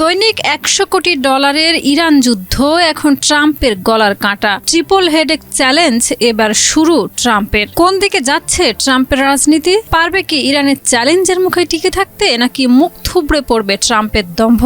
দৈনিক $100 কোটি ইরান যুদ্ধ এখন ট্রাম্পের গলার কাঁটা। ট্রিপল হেডেক চ্যালেঞ্জ এবার শুরু ট্রাম্পের। কোন দিকে যাচ্ছে ট্রাম্পের রাজনীতি? পারবে কি ইরানের চ্যালেঞ্জের মুখে টিকে থাকতে, নাকি মুখ থুবড়ে পড়বে ট্রাম্পের দম্ভ?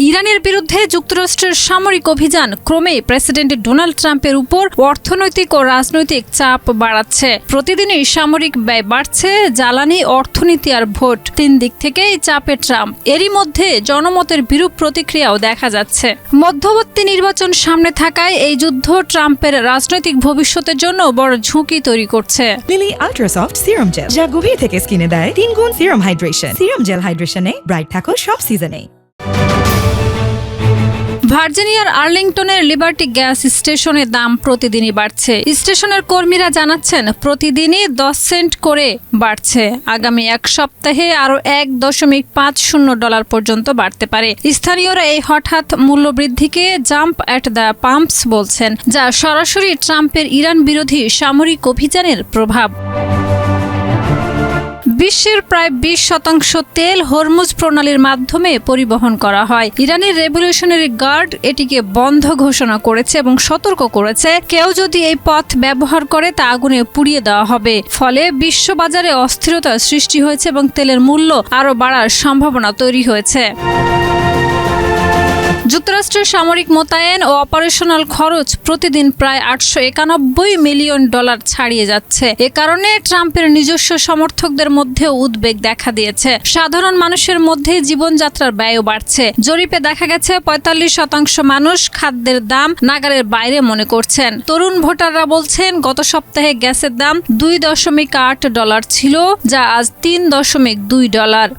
ইরানের বিরুদ্ধে যুক্তরাষ্ট্রের সামরিক অভিযান ক্রমেই প্রেসিডেন্ট ডোনাল্ড ট্রাম্পের উপর অর্থনৈতিক ও রাজনৈতিক চাপ বাড়াচ্ছে। প্রতিদিনই সামরিক ব্যয় বাড়ছে, জ্বালানি, অর্থনীতি আর ভোট, তিন দিক থেকেই চাপে ট্রাম্প। এরই মধ্যে জনমতের বিরূপ প্রতিক্রিয়াও দেখা যাচ্ছে। মধ্যবর্তী নির্বাচন সামনে থাকায় এই যুদ্ধ ট্রাম্পের রাজনৈতিক ভবিষ্যতের জন্য বড় ঝুঁকি তৈরি করছে। লিলি আল্ট্রাসফট সিরাম জেল, যা গভীর থেকে স্কিনে দেয় 3 গুণ সিরাম হাইড্রেশন। সিরাম জেল হাইড্রেশনে ব্রাইট থাকো সব সিজনে। ভার্জিনিয়ার আর্লিংটনের লিবার্টি গ্যাস স্টেশনের দাম প্রতিদিনই বাড়ছে। স্টেশনের কর্মীরা জানাচ্ছেন প্রতিদিনই 10 সেন্ট করে বাড়ছে। আগামী এক সপ্তাহে আরও $1.50 পর্যন্ত বাড়তে পারে। স্থানীয়রা এই হঠাৎ মূল্যবৃদ্ধিকে জাম্প অ্যাট দ্য পাম্পস বলছেন, যা সরাসরি ট্রাম্পের ইরান বিরোধী সামরিক অভিযানের প্রভাব। বিশ্বের প্রায় 20% তেল হরমুজ প্রণালীর মাধ্যমে পরিবহন করা হয়। ইরানের রেভলিউশনারি গার্ড এটিকে বন্ধ ঘোষণা করেছে এবং সতর্ক করেছে, কেউ যদি এই পথ ব্যবহার করে তা আগুনে পুড়িয়ে দেওয়া হবে। ফলে বিশ্ববাজারে অস্থিরতার সৃষ্টি হয়েছে এবং তেলের মূল্য আরও বাড়ার সম্ভাবনা তৈরি হয়েছে। যুক্তরাষ্ট্রের সামরিক মোতায়েন ও অপারেশনাল খরচ প্রতিদিন প্রায় $891 মিলিয়ন ছাড়িয়ে যাচ্ছে। এ কারণে ট্রাম্পের নিজস্ব সমর্থকদের মধ্যেও উদ্বেগ দেখা দিয়েছে। সাধারণ মানুষের মধ্যে জীবনযাত্রার ব্যয়ও বাড়ছে। জরিপে দেখা গেছে 45% মানুষ খাদ্যের দাম নাগালের বাইরে মনে করছেন। তরুণ ভোটাররা বলছেন গত সপ্তাহে গ্যাসের দাম $2.8 ছিল, যা আজ $3.2।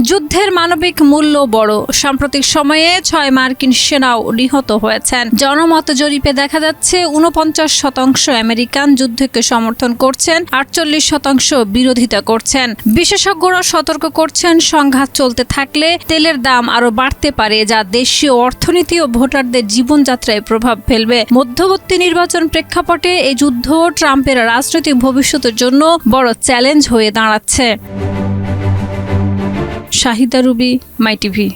যুদ্ধের মানবিক মূল্য বড়। সাম্প্রতিক সময়ে 6 মার্কিন সেনাও নিহত হয়েছেন। জনমত জরিপে দেখা যাচ্ছে 49% আমেরিকান যুদ্ধকে সমর্থন করছেন, 48% বিরোধিতা করছেন। বিশেষজ্ঞরা সতর্ক করছেন, সংঘাত চলতে থাকলে তেলের দাম আরও বাড়তে পারে, যা দেশীয় অর্থনীতি ও ভোটারদের জীবনযাত্রায় প্রভাব ফেলবে। মধ্যবর্তী নির্বাচন প্রেক্ষাপটে এই যুদ্ধ ট্রাম্পের রাজনৈতিক ভবিষ্যতের জন্য বড় চ্যালেঞ্জ হয়ে দাঁড়াচ্ছে। শাহিদা রুবি, মাই টিভি।